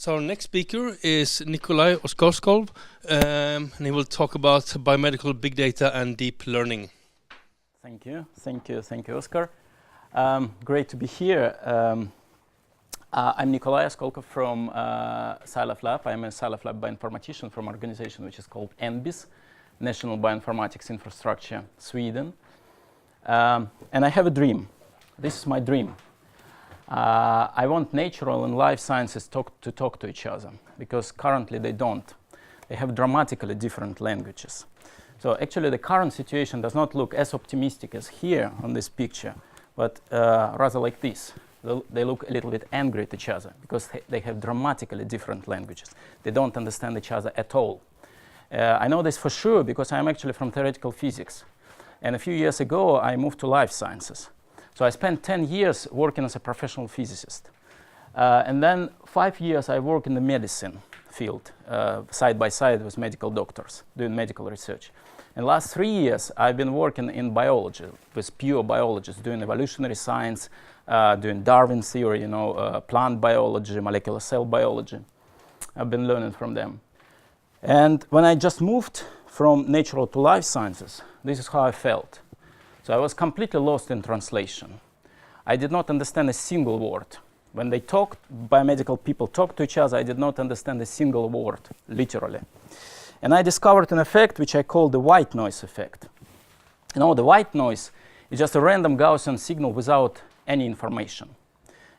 So our next speaker is Nikolay Oskolkov, and he will talk about biomedical big data and deep learning. Thank you, Oscar. Great to be here. I'm Nikolay Oskolkov from Scilab Lab. I'm a Scilab Lab bioinformatician from an organization which is called NBIS, National Bioinformatics Infrastructure, Sweden. And I have a dream. This is my dream. I want natural and life sciences to talk to each other, because currently they don't. They have dramatically different languages. So actually the current situation does not look as optimistic as here on this picture, but rather like this. They look a little bit angry at each other because they have dramatically different languages. They don't understand each other at all. I know this for sure because I'm actually from theoretical physics. And a few years ago, I moved to life sciences. So I spent 10 years working as a professional physicist. And then 5 years I worked in the medicine field, side by side with medical doctors, doing medical research. And last 3 years I've been working in biology, with pure biologists, doing evolutionary science, doing Darwin theory, plant biology, molecular cell biology. I've been learning from them. And when I just moved from natural to life sciences, this is how I felt. So I was completely lost in translation. I did not understand a single word. When they talked, biomedical people talked to each other, I did not understand a single word, literally. And I discovered an effect which I call the white noise effect. The white noise is just a random Gaussian signal without any information.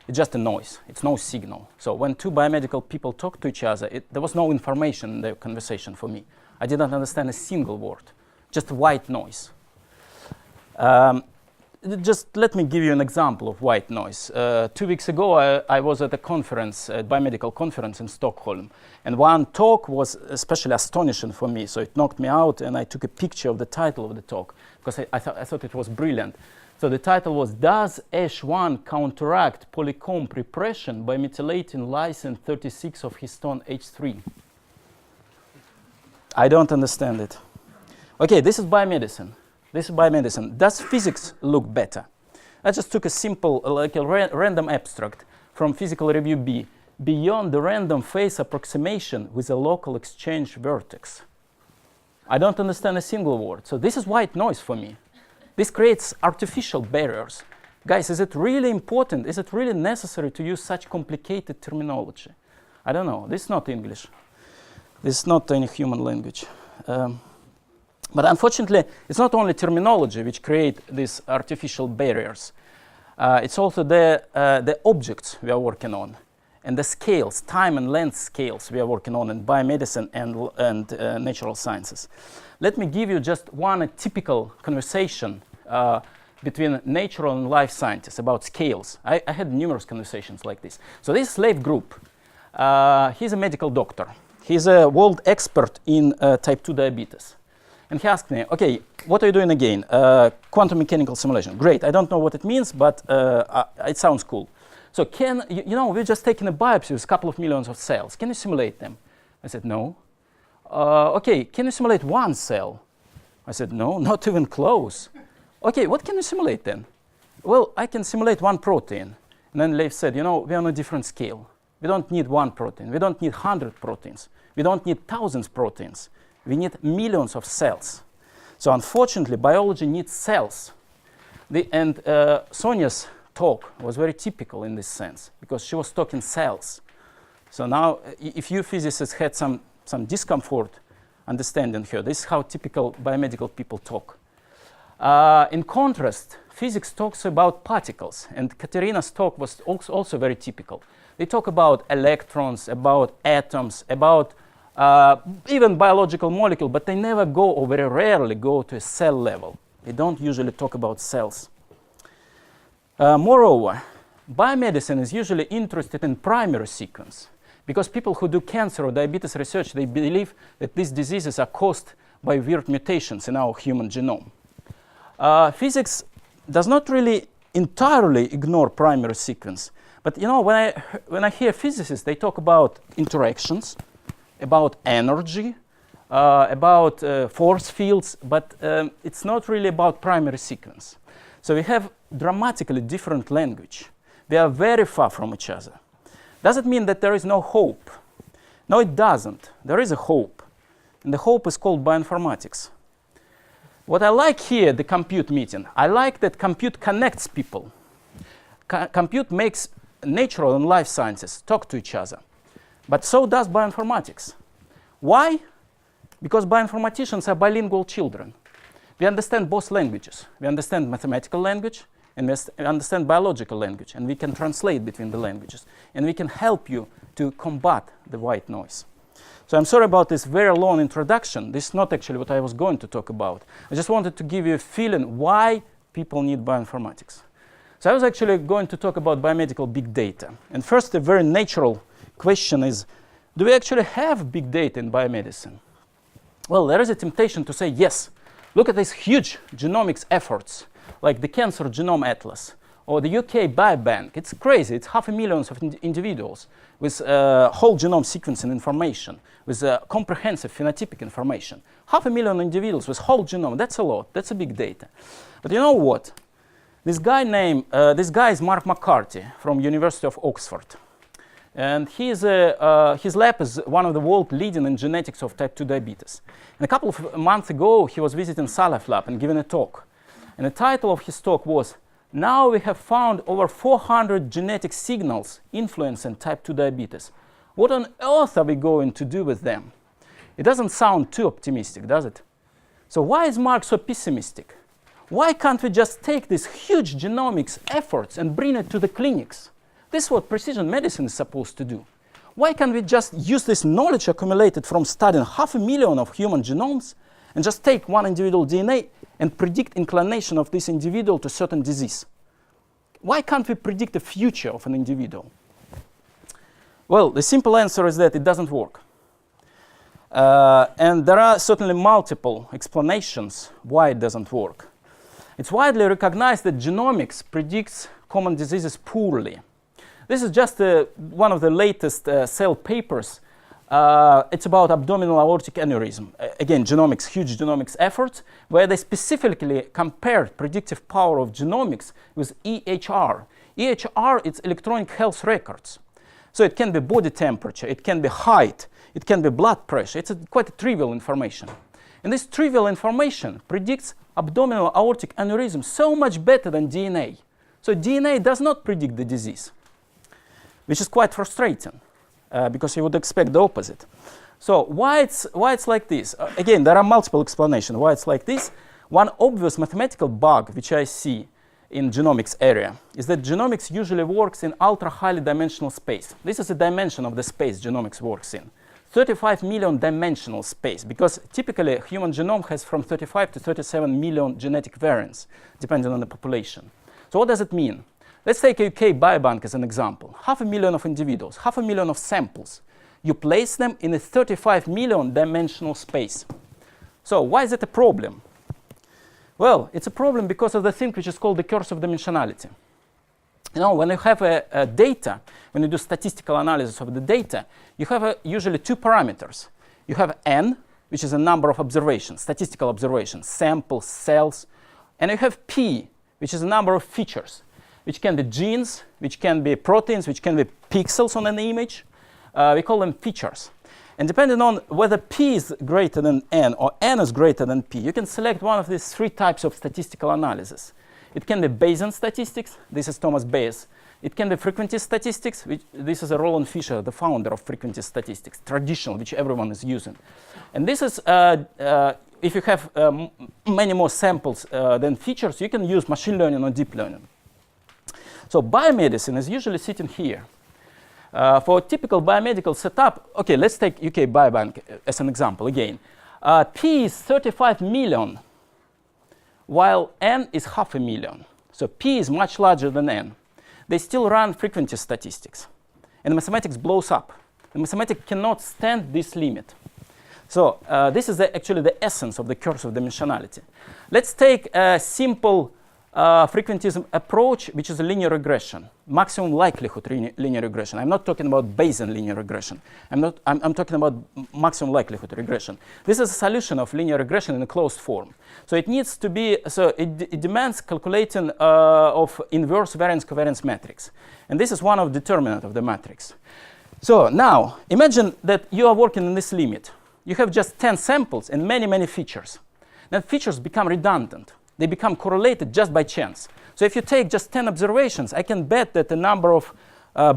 It's just a noise, it's no signal. So when two biomedical people talk to each other, there was no information in their conversation for me. I did not understand a single word, just white noise. Just let me give you an example of white noise. 2 weeks ago, I was at a conference, a biomedical conference in Stockholm. And one talk was especially astonishing for me. So it knocked me out, and I took a picture of the title of the talk, because I thought it was brilliant. So the title was, Does H1 counteract polycomb repression by methylating lysine 36 of histone H3? I don't understand it. Okay, this is biomedicine. Does physics look better? I just took a simple, like a random abstract from Physical Review B, beyond the random phase approximation with a local exchange vertex. I don't understand a single word. So this is white noise for me. This creates artificial barriers. Guys, is it really important? Is it really necessary to use such complicated terminology? I don't know. This is not English. This is not any human language. But unfortunately, it's not only terminology which create these artificial barriers. It's also the objects we are working on, and the scales, time and length scales we are working on in biomedicine and natural sciences. Let me give you just one typical conversation between natural and life scientists about scales. I had numerous conversations like this. So this slave group, he's a medical doctor. He's a world expert in type 2 diabetes. And he asked me, okay, what are you doing again? Quantum mechanical simulation. Great, I don't know what it means, but it sounds cool. So we're just taking a biopsy with a couple of millions of cells. Can you simulate them? I said, no. Okay, can you simulate one cell? I said, no, not even close. Okay, what can you simulate then? Well, I can simulate one protein. And then Leif said, we're on a different scale. We don't need one protein. We don't need 100 proteins. We don't need thousands of proteins. We need millions of cells. So unfortunately, biology needs cells. Sonia's talk was very typical in this sense, because she was talking cells. So now, if you physicists had some discomfort understanding her, this is how typical biomedical people talk. In contrast, physics talks about particles, and Katerina's talk was also very typical. They talk about electrons, about atoms, about even biological molecule, but they never go, or very rarely go, to a cell level. They don't usually talk about cells. Moreover, biomedicine is usually interested in primary sequence, because people who do cancer or diabetes research, they believe that these diseases are caused by weird mutations in our human genome. Physics does not really entirely ignore primary sequence, but when I hear physicists, they talk about interactions, about energy, about force fields, but it's not really about primary sequence. So we have dramatically different language. They are very far from each other. Does it mean that there is no hope? No, it doesn't. There is a hope. And the hope is called bioinformatics. What I like here, the compute meeting, I like that compute connects people. Compute makes natural and life sciences talk to each other. But so does bioinformatics. Why? Because bioinformaticians are bilingual children. We understand both languages. We understand mathematical language, and we understand biological language, and we can translate between the languages. And we can help you to combat the white noise. So I'm sorry about this very long introduction. This is not actually what I was going to talk about. I just wanted to give you a feeling why people need bioinformatics. So I was actually going to talk about biomedical big data. And first, a very natural question is, do we actually have big data in biomedicine? Well, there is a temptation to say, yes, look at these huge genomics efforts, like the Cancer Genome Atlas, or the UK Biobank. It's crazy. It's 500,000 of individuals with whole genome sequencing information, with comprehensive phenotypic information. 500,000 individuals with whole genome. That's a lot. That's a big data. But you know what? This guy is Mark McCarthy from University of Oxford. And his lab is one of the world leading in genetics of type 2 diabetes. And a couple of months ago, he was visiting Salaf Lab and giving a talk. And the title of his talk was, "Now we have found over 400 genetic signals influencing type 2 diabetes. What on earth are we going to do with them?" It doesn't sound too optimistic, does it? So why is Mark so pessimistic? Why can't we just take these huge genomics efforts and bring it to the clinics? This is what precision medicine is supposed to do. Why can't we just use this knowledge accumulated from studying 500,000 of human genomes and just take one individual DNA and predict inclination of this individual to certain disease? Why can't we predict the future of an individual? Well, the simple answer is that it doesn't work. And there are certainly multiple explanations why it doesn't work. It's widely recognized that genomics predicts common diseases poorly. This is just one of the latest Cell papers. It's about abdominal aortic aneurysm. Again, genomics, huge genomics efforts, where they specifically compared predictive power of genomics with EHR. EHR, it's electronic health records. So it can be body temperature, it can be height, it can be blood pressure. It's quite trivial information. And this trivial information predicts abdominal aortic aneurysm so much better than DNA. So DNA does not predict the disease, which is quite frustrating because you would expect the opposite. So why it's like this? Again, there are multiple explanations why it's like this. One obvious mathematical bug which I see in genomics area is that genomics usually works in ultra highly dimensional space. This is a dimension of the space genomics works in. 35 million dimensional space, because typically a human genome has from 35 to 37 million genetic variants, depending on the population. So what does it mean? Let's take a UK biobank as an example. 500,000 of individuals, 500,000 of samples. You place them in a 35 million dimensional space. So why is it a problem? Well, it's a problem because of the thing which is called the curse of dimensionality. You know, when you have a data, when you do statistical analysis of the data, you have usually two parameters. You have n, which is a number of observations, statistical observations, samples, cells, and you have p, which is a number of features, which can be genes, which can be proteins, which can be pixels on an image. We call them features. And depending on whether p is greater than n or n is greater than p, you can select one of these three types of statistical analysis. It can be Bayesian statistics. This is Thomas Bayes. It can be frequentist statistics. This is Roland Fisher, the founder of frequentist statistics, traditional, which everyone is using. And this is, if you have many more samples than features, you can use machine learning or deep learning. So biomedicine is usually sitting here. For a typical biomedical setup, okay, let's take UK Biobank as an example again. P is 35 million, while n is 500,000. So p is much larger than n. They still run frequentist statistics. And mathematics blows up. The mathematics cannot stand this limit. So this is actually the essence of the curse of dimensionality. Let's take a simple frequentism approach, which is a linear regression, maximum likelihood linear regression. I'm not talking about Bayesian linear regression. I'm talking about maximum likelihood regression. This is a solution of linear regression in a closed form. So it needs to be, it demands calculating of inverse variance covariance matrix. And this is one of the determinant of the matrix. So now, imagine that you are working in this limit. You have just 10 samples and many, many features. Then features become redundant. They become correlated just by chance. So if you take just 10 observations, I can bet that the number of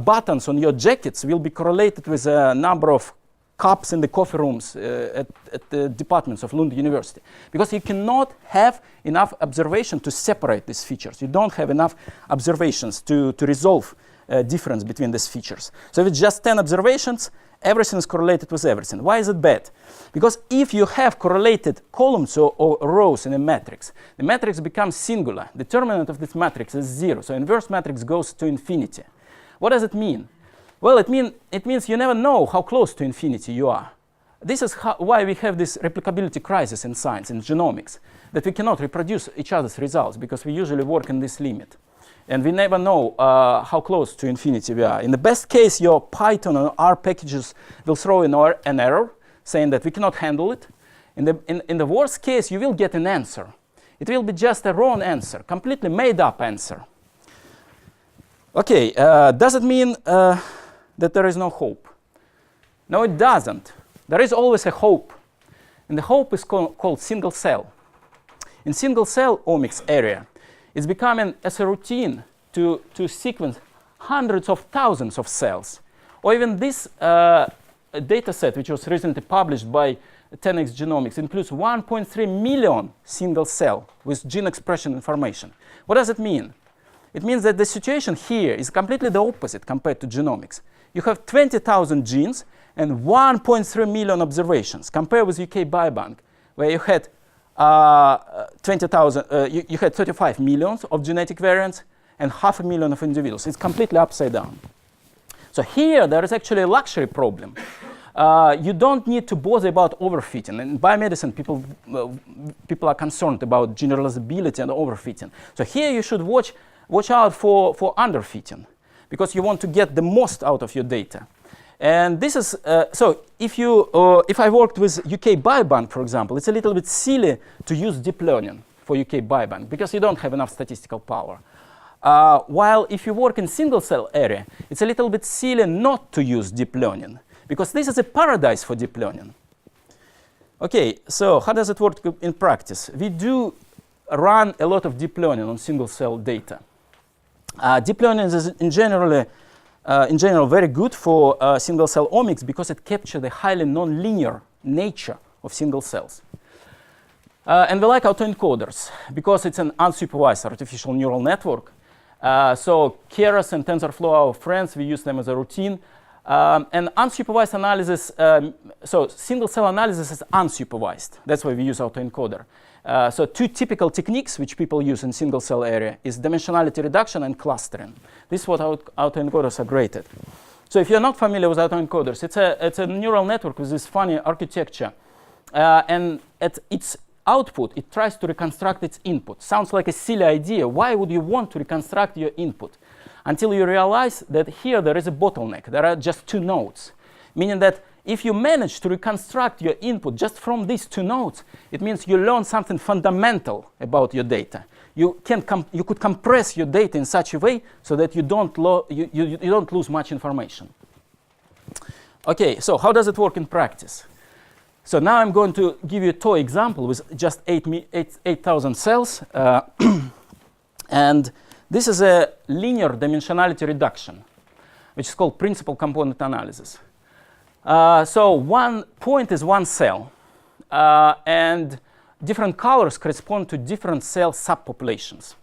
buttons on your jackets will be correlated with a number of cups in the coffee rooms at the departments of Lund University. Because you cannot have enough observation to separate these features. You don't have enough observations to resolve difference between these features. So if it's just 10 observations, everything is correlated with everything. Why is it bad? Because if you have correlated columns or rows in a matrix, the matrix becomes singular. Determinant of this matrix is 0. So inverse matrix goes to infinity. What does it mean? Well, it means you never know how close to infinity you are. This is why we have this replicability crisis in science, in genomics, that we cannot reproduce each other's results because we usually work in this limit. And we never know how close to infinity we are. In the best case, your Python and R packages will throw in an error, saying that we cannot handle it. In the worst case, you will get an answer. It will be just a wrong answer, completely made up answer. Okay, does it mean that there is no hope? No, it doesn't. There is always a hope. And the hope is called single cell. In single cell omics area, it's becoming as a routine to sequence hundreds of thousands of cells. Or even this data set, which was recently published by 10x Genomics, includes 1.3 million single cell with gene expression information. What does it mean? It means that the situation here is completely the opposite compared to genomics. You have 20,000 genes and 1.3 million observations, compared with UK Biobank, where you had 20,000, you had 35 million of genetic variants and 500,000 of individuals. It's completely upside down. So here there is actually a luxury problem. You don't need to bother about overfitting. In biomedicine, people are concerned about generalizability and overfitting. So here you should watch out for underfitting, because you want to get the most out of your data. And this is, so if I worked with UK Biobank, for example, it's a little bit silly to use deep learning for UK Biobank because you don't have enough statistical power. While if you work in single cell area, it's a little bit silly not to use deep learning because this is a paradise for deep learning. Okay, so how does it work in practice? We do run a lot of deep learning on single cell data. Deep learning is in general very good for single cell omics because it captures the highly nonlinear nature of single cells. And we like autoencoders because it's an unsupervised artificial neural network. So Keras and TensorFlow are our friends. We use them as a routine. And unsupervised analysis, so single cell analysis is unsupervised. That's why we use autoencoder. So two typical techniques which people use in single cell area is dimensionality reduction and clustering. This is what autoencoders are great at. So if you're not familiar with autoencoders, it's a neural network with this funny architecture. And at its output, it tries to reconstruct its input. Sounds like a silly idea. Why would you want to reconstruct your input? Until you realize that here there is a bottleneck. There are just two nodes, meaning that if you manage to reconstruct your input just from these two nodes, it means you learn something fundamental about your data. You could compress your data in such a way so that you don't lose much information. Okay, so how does it work in practice? So now I'm going to give you a toy example with just 8,000 cells. And this is a linear dimensionality reduction, which is called principal component analysis. So one point is one cell, and different colors correspond to different cell subpopulations.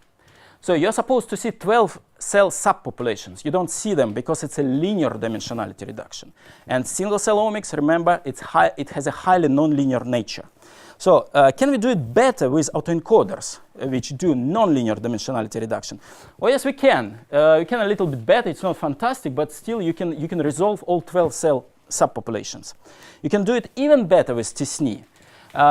So you're supposed to see 12 cell subpopulations. You don't see them because it's a linear dimensionality reduction. And single cell omics, remember, it has a highly nonlinear nature. So can we do it better with autoencoders, which do nonlinear dimensionality reduction? Well, yes, we can. We can a little bit better. It's not fantastic, but still you can resolve all 12 cell subpopulations. You can do it even better with t-SNE,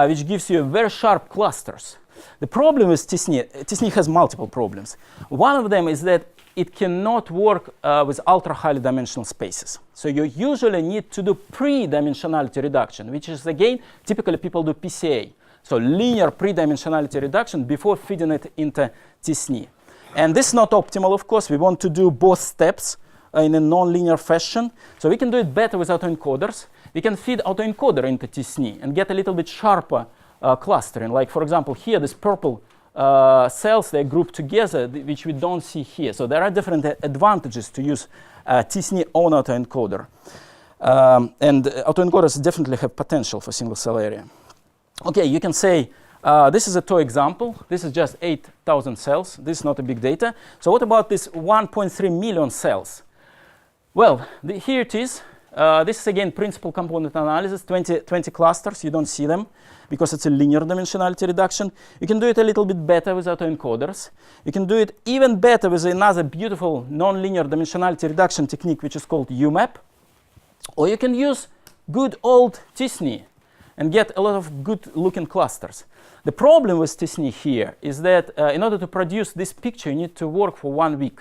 which gives you very sharp clusters. The problem with t-SNE has multiple problems. One of them is that it cannot work with ultra-highly dimensional spaces. So you usually need to do pre-dimensionality reduction, which is, again, typically people do PCA. So linear pre-dimensionality reduction before feeding it into t-SNE. And this is not optimal, of course. We want to do both steps in a non-linear fashion. So we can do it better with autoencoders. We can feed autoencoder into t-SNE and get a little bit sharper clustering. Like, for example, here, this purple cells, they're grouped together, which we don't see here. So there are different advantages to use t-SNE on autoencoder. And autoencoders definitely have potential for single cell area. Okay, you can say, this is a toy example. This is just 8,000 cells. This is not a big data. So what about this 1.3 million cells? Well, here it is. This is, again, principal component analysis, 20 clusters. You don't see them because it's a linear dimensionality reduction. You can do it a little bit better with autoencoders. You can do it even better with another beautiful non-linear dimensionality reduction technique, which is called UMAP. Or you can use good old t-SNE and get a lot of good-looking clusters. The problem with t-SNE here is that in order to produce this picture, you need to work for 1 week.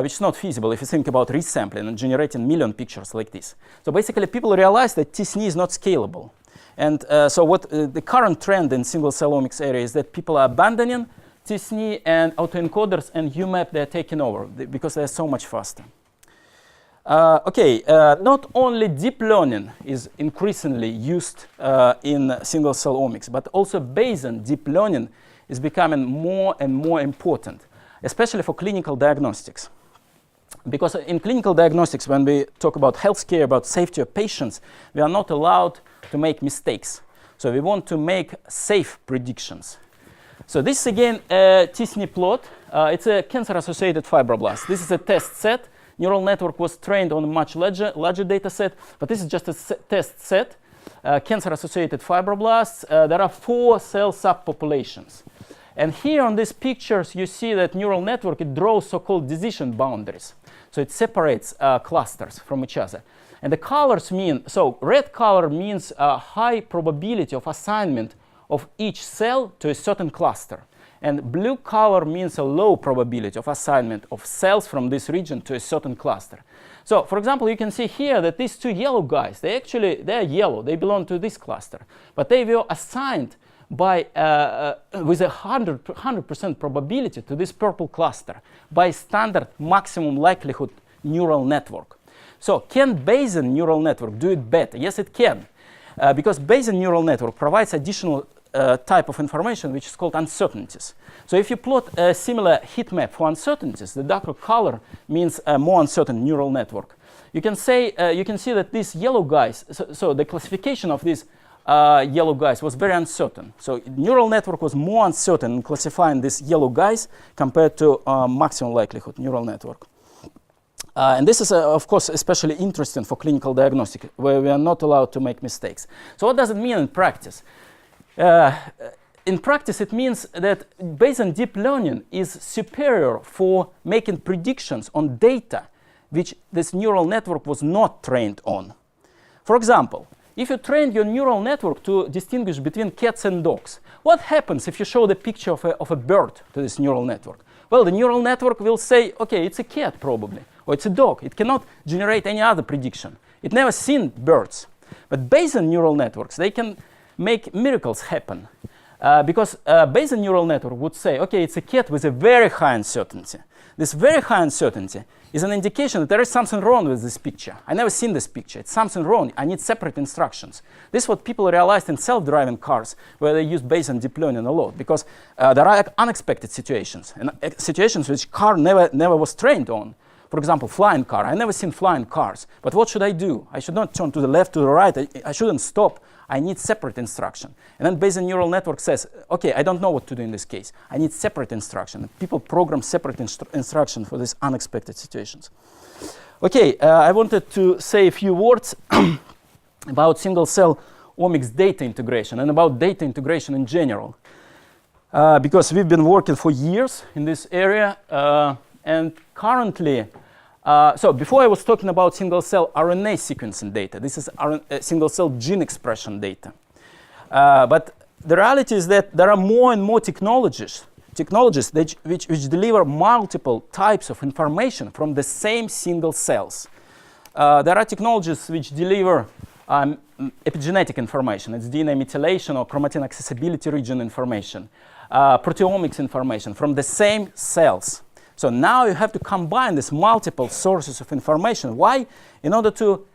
Which is not feasible if you think about resampling and generating million pictures like this. So basically, people realize that t-SNE is not scalable. And so what the current trend in single-cell omics area is that people are abandoning t-SNE, and autoencoders and UMAP, they're taking over because they're so much faster. Not only deep learning is increasingly used in single-cell omics, but also Bayesian deep learning is becoming more and more important, especially for clinical diagnostics. Because in clinical diagnostics, when we talk about healthcare, about safety of patients, we are not allowed to make mistakes. So we want to make safe predictions. So this is, again, a t-SNE plot. It's a cancer-associated fibroblast. This is a test set. Neural network was trained on a much larger data set, but this is just a test set. Cancer-associated fibroblasts. There are 4 cell subpopulations. And here on these pictures, you see that neural network, it draws so-called decision boundaries. So it separates clusters from each other. And the colors mean, so red color means a high probability of assignment of each cell to a certain cluster. And blue color means a low probability of assignment of cells from this region to a certain cluster. So, for example, you can see here that these 2 yellow guys, they're yellow, they belong to this cluster. But they were assigned by, with a 100% probability to this purple cluster by standard maximum likelihood neural network. So can Bayesian neural network do it better? Yes, it can. Because Bayesian neural network provides additional type of information which is called uncertainties. So if you plot a similar heat map for uncertainties, the darker color means a more uncertain neural network. You can see that these yellow guys, so the classification of these yellow guys was very uncertain. So neural network was more uncertain in classifying these yellow guys compared to maximum likelihood neural network. And this is, of course, especially interesting for clinical diagnostic, where we are not allowed to make mistakes. So what does it mean in practice? In practice, it means that Bayesian deep learning is superior for making predictions on data which this neural network was not trained on. For example, if you train your neural network to distinguish between cats and dogs, what happens if you show the picture of a bird to this neural network? Well, the neural network will say, okay, it's a cat probably, or it's a dog. It cannot generate any other prediction. It never seen birds. But Bayesian neural networks, they can make miracles happen. Because Bayesian neural network would say, okay, it's a cat with a very high uncertainty. This very high uncertainty is an indication that there is something wrong with this picture. I never seen this picture. It's something wrong. I need separate instructions. This is what people realized in self-driving cars, where they use Bayesian deep learning a lot, because there are unexpected situations, and situations which car never was trained on. For example, flying car. I never seen flying cars. But what should I do? I should not turn to the left, to the right. I shouldn't stop. I need separate instruction. And then Bayesian neural network says, okay, I don't know what to do in this case. I need separate instruction. People program separate instruction for these unexpected situations. Okay, I wanted to say a few words about single-cell omics data integration and about data integration in general. Because we've been working for years in this area. And currently, so before I was talking about single-cell RNA sequencing data. This is single-cell gene expression data. But the reality is that there are more and more technologies which deliver multiple types of information from the same single cells. There are technologies which deliver epigenetic information. It's DNA methylation or chromatin accessibility region information, proteomics information from the same cells. So now you have to combine these multiple sources of information. Why? In order to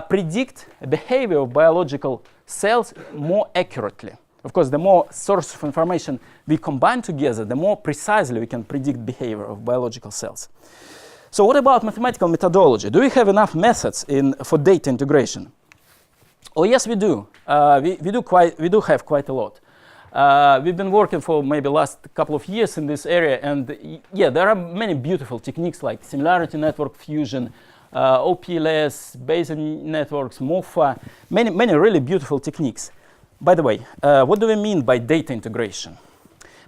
predict the behavior of biological cells more accurately. Of course, the more sources of information we combine together, the more precisely we can predict behavior of biological cells. So what about mathematical methodology? Do we have enough methods for data integration? Oh, yes, we do. We do have quite a lot. We've been working for maybe last couple of years in this area, and yeah, there are many beautiful techniques like similarity network fusion, OPLS, Bayesian networks, MOFA, many really beautiful techniques. By the way, what do we mean by data integration?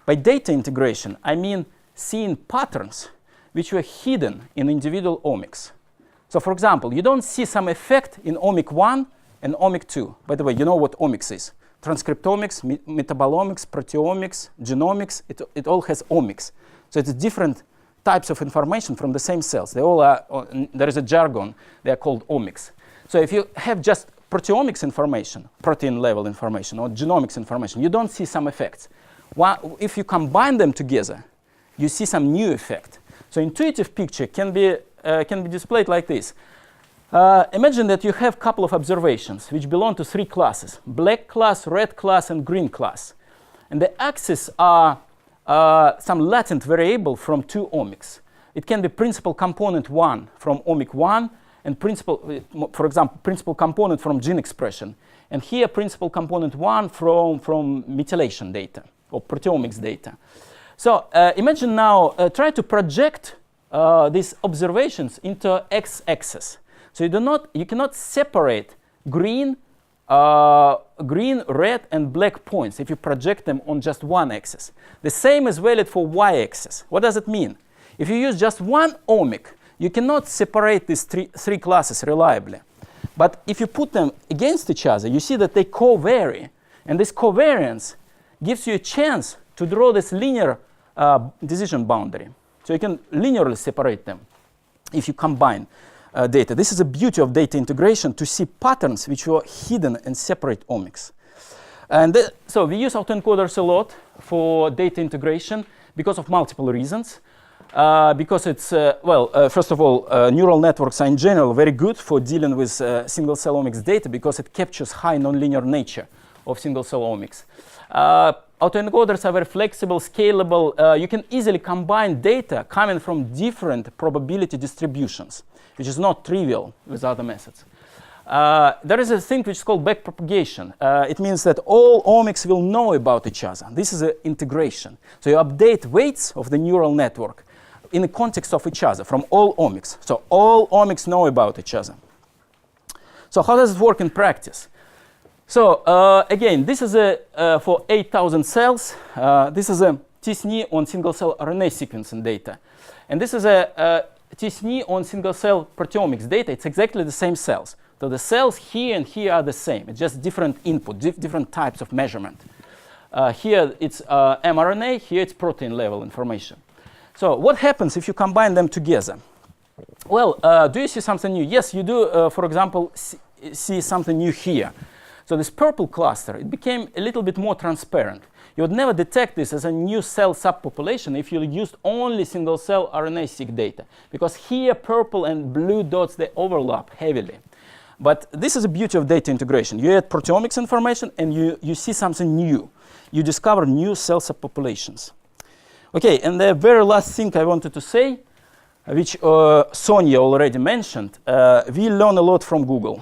By data integration, I mean seeing patterns which were hidden in individual omics. So for example, you don't see some effect in omic 1 and omic 2. By the way, you know what omics is. Transcriptomics, metabolomics, proteomics, genomics, it all has omics. So it's different types of information from the same cells. They all are, there is a jargon, they are called omics. So if you have just proteomics information, protein level information, or genomics information, you don't see some effects. If you combine them together, you see some new effect. So intuitive picture can be displayed like this. Imagine that you have a couple of observations which belong to 3 classes: black class, red class, and green class. And the axes are some latent variable from 2 omics. It can be principal component 1 from omic 1, and for example, principal component from gene expression. And here, principal component 1 from methylation data or proteomics data. So imagine now, try to project these observations into x-axis. So you cannot separate green, red, and black points if you project them on just one axis. The same is valid for y-axis. What does it mean? If you use just one omic, you cannot separate these three classes reliably. But if you put them against each other, you see that they co-vary. And this covariance gives you a chance to draw this linear decision boundary. So you can linearly separate them if you combine data. This is the beauty of data integration, to see patterns which were hidden in separate omics. And so we use autoencoders a lot for data integration because of multiple reasons. Because it's, first of all, neural networks are in general very good for dealing with single-cell omics data because it captures high nonlinear nature of single-cell omics. Autoencoders are very flexible, scalable. You can easily combine data coming from different probability distributions, which is not trivial with other methods. There is a thing which is called backpropagation. It means that all omics will know about each other. This is an integration. So you update weights of the neural network in the context of each other from all omics. So all omics know about each other. So how does it work in practice? So again, this is for 8,000 cells. This is a t-SNE on single-cell RNA sequencing data. And this is a t-SNE on single-cell proteomics data. It's exactly the same cells. So the cells here and here are the same. It's just different input, different types of measurement. Here it's mRNA, here it's protein level information. So what happens if you combine them together? Well, do you see something new? Yes, you do, for example, see something new here. So this purple cluster, it became a little bit more transparent. You would never detect this as a new cell subpopulation if you used only single-cell RNA-seq data, because here purple and blue dots, they overlap heavily. But this is the beauty of data integration. You add proteomics information and you see something new. You discover new cell subpopulations. Okay, and the very last thing I wanted to say, which Sonia already mentioned, we learn a lot from Google.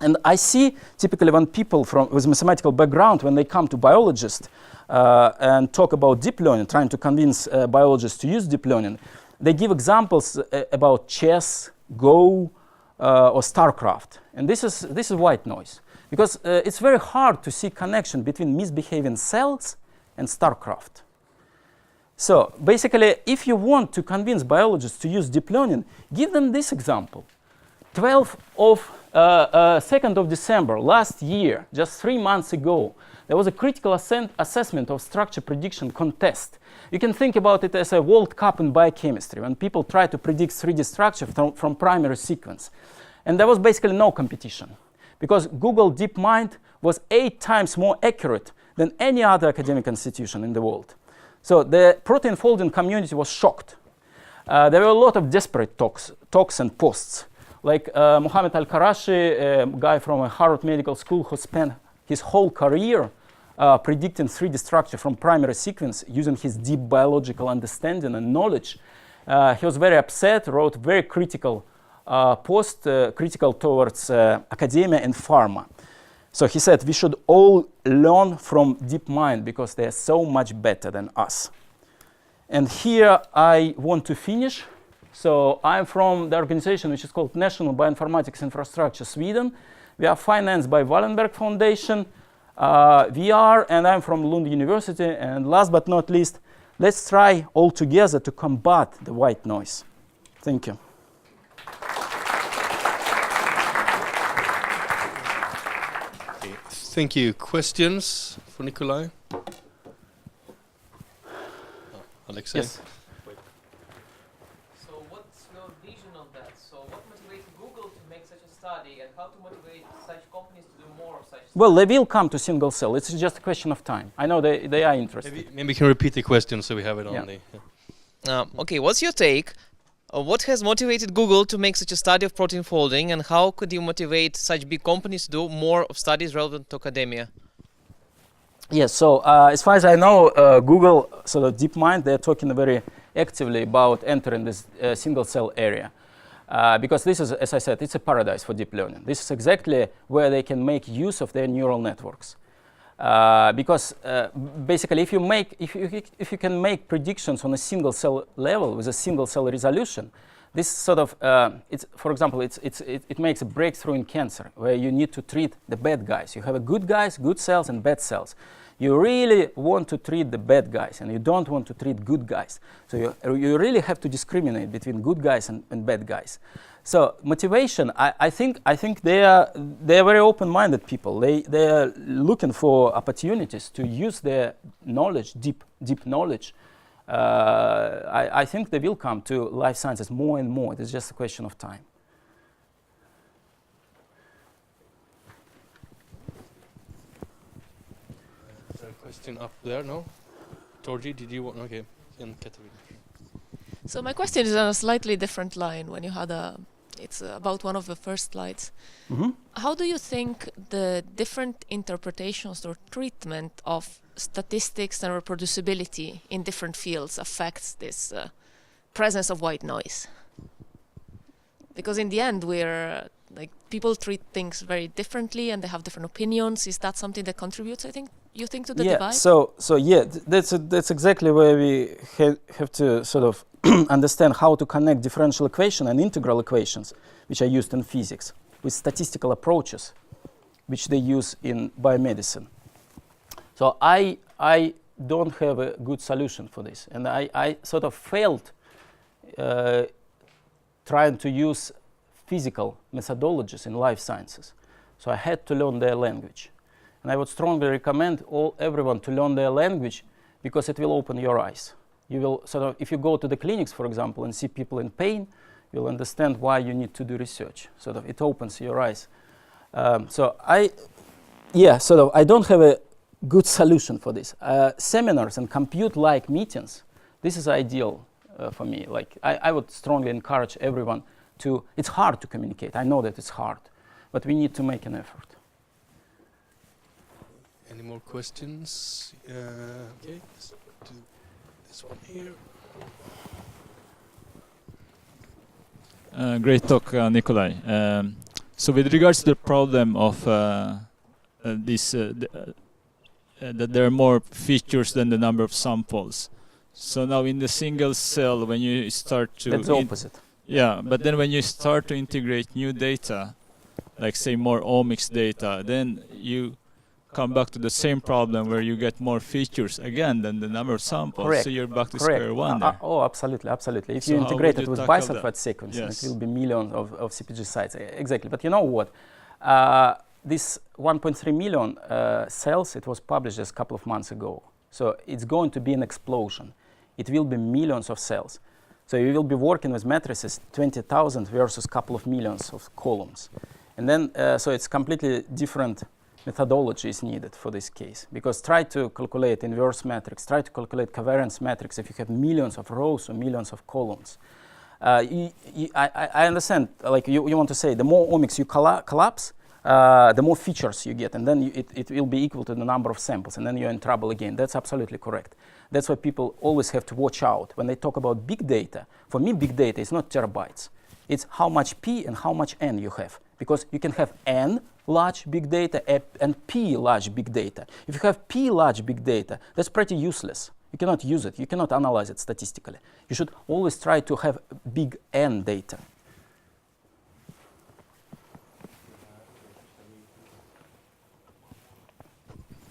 And I see typically when people with mathematical background, when they come to biologists and talk about deep learning, trying to convince biologists to use deep learning, they give examples about chess, Go, or StarCraft. And this is white noise, because it's very hard to see connection between misbehaving cells and StarCraft. So basically, if you want to convince biologists to use deep learning, give them this example. 2nd of December last year, just 3 months ago, there was a critical assessment of structure prediction contest. You can think about it as a World Cup in biochemistry, when people try to predict 3D structure from primary sequence. And there was basically no competition, because Google DeepMind was 8 times more accurate than any other academic institution in the world. So the protein folding community was shocked. There were a lot of desperate talks and posts. Like Mohammed Al-Karashi, a guy from a Harvard Medical School who spent his whole career predicting 3D structure from primary sequence using his deep biological understanding and knowledge. He was very upset, wrote very critical post, critical towards academia and pharma. So he said, we should all learn from DeepMind because they are so much better than us. And here I want to finish. So I'm from the organization which is called National Bioinformatics Infrastructure Sweden. We are financed by Wallenberg Foundation, VR, and I'm from Lund University. And last but not least, let's try all together to combat the white noise. Thank you. Okay. Thank you. Questions for Nikolay? Alexei? Yes. So what's your vision on that? So what motivates Google to make such a study, and how to motivate such companies to do more of such studies? Well, they will come to single cell. It's just a question of time. I know they are interested. Maybe you can repeat the question so we have it on the... Okay, what's your take? What has motivated Google to make such a study of protein folding, and how could you motivate such big companies to do more of studies relevant to academia? Yes, so as far as I know, Google, sort of DeepMind, they're talking very actively about entering this single cell area. Because this is, as I said, it's a paradise for deep learning. This is exactly where they can make use of their neural networks. Because basically, if you can make predictions on a single cell level with a single cell resolution, this sort of, for example, it makes a breakthrough in cancer where you need to treat the bad guys. You have a good guys, good cells, and bad cells. You really want to treat the bad guys, and you don't want to treat good guys. So you really have to discriminate between good guys and bad guys. So motivation, I think they are very open-minded people. They are looking for opportunities to use their knowledge, deep knowledge. I think they will come to life sciences more and more. It's just a question of time. Is there a question up there? No? Georgie, did you want? Okay, and Katarina. So my question is on a slightly different line. When you had it's about one of the first slides. Mm-hmm. How do you think the different interpretations or treatment of statistics and reproducibility in different fields affects this presence of white noise? Because in the end, we're like people treat things very differently and they have different opinions. Is that something that contributes, you think, to the divide? So that's exactly where we have to sort of understand how to connect differential equation and integral equations, which are used in physics, with statistical approaches, which they use in biomedicine. So I don't have a good solution for this, and I sort of failed trying to use physical methodologies in life sciences. So I had to learn their language. And I would strongly recommend everyone to learn their language because it will open your eyes. You will sort of, if you go to the clinics, for example, and see people in pain, you'll understand why you need to do research. Sort of, it opens your eyes. I don't have a good solution for this. Seminars and compute-like meetings, this is ideal for me. Like, I would strongly encourage everyone to, it's hard to communicate. I know that it's hard, but we need to make an effort. Any more questions? Okay, let's do this one here. Great talk, Nikolay. So with regards to the problem of that there are more features than the number of samples. So now in the single cell, when you start to... That's the opposite. Yeah, but then when you start to integrate new data, like say more omics data, then you come back to the same problem where you get more features again than the number of samples. Correct. So you're back to Correct. square one there. Absolutely. If So you how integrate would it you with tackle bisulfite that? sequencing, Yes. it will be millions of CPG sites. Exactly. But you know what? this 1.3 million cells, it was published just a couple of months ago. So it's going to be an explosion. It will be millions of cells. So you will be working with matrices 20,000 versus a couple of millions of columns. And then, so it's completely different methodology is needed for this case. Because try to calculate inverse matrix, try to calculate covariance matrix if you have millions of rows or millions of columns. I understand, like you want to say, the more omics you collapse, the more features you get, and then it will be equal to the number of samples, and then you're in trouble again. That's absolutely correct. That's why people always have to watch out. When they talk about big data, for me, big data is not terabytes. It's how much P and how much N you have. Because you can have N large big data and P large big data. If you have P large big data, that's pretty useless. You cannot use it. You cannot analyze it statistically. You should always try to have big N data.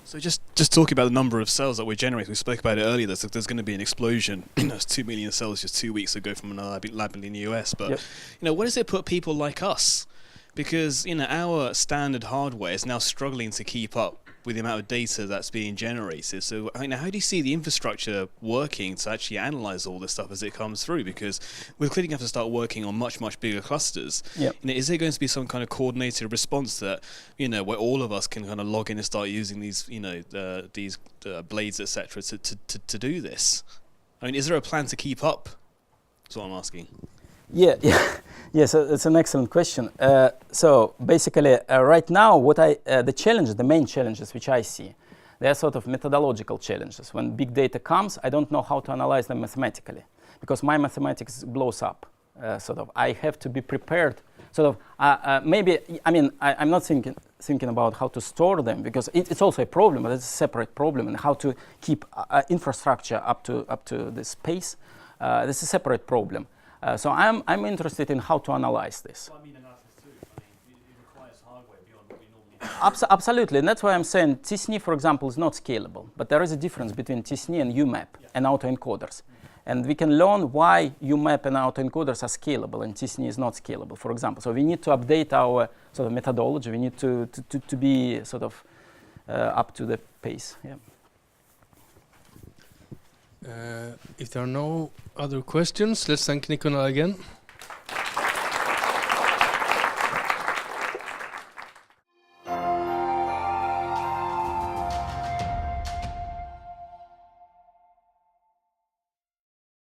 So just talking about the number of cells that we're generating, we spoke about it earlier, there's going to be an explosion. There's 2 million cells just 2 weeks ago from another lab in the US. But, where does it put people like us? Because, our standard hardware is now struggling to keep up with the amount of data that's being generated. So, how do you see the infrastructure working to actually analyze all this stuff as it comes through? Because we're clearly going to have to start working on much, much bigger clusters. Is there going to be some kind of coordinated response that, where all of us can kind of log in and start using these, these blades, etc., to do this? Is there a plan to keep up? That's what I'm asking. Yes, it's an excellent question. So basically, right now, the main challenges which I see, they are sort of methodological challenges. When big data comes, I don't know how to analyze them mathematically, because my mathematics blows up. I have to be prepared. I'm not thinking about how to store them, because it's also a problem, but it's a separate problem, and how to keep infrastructure up to this pace. This is a separate problem. So I'm interested in how to analyze this. Well, analysis too. It requires hardware beyond what we normally have. Absolutely, and that's why I'm saying t-SNE, for example, is not scalable. But there is a difference between t-SNE and UMAP and autoencoders. And we can learn why UMAP and autoencoders are scalable and t-SNE is not scalable, for example. So we need to update our sort of methodology. We need to be sort of up to the pace. If there are no other questions, let's thank Nikolay again.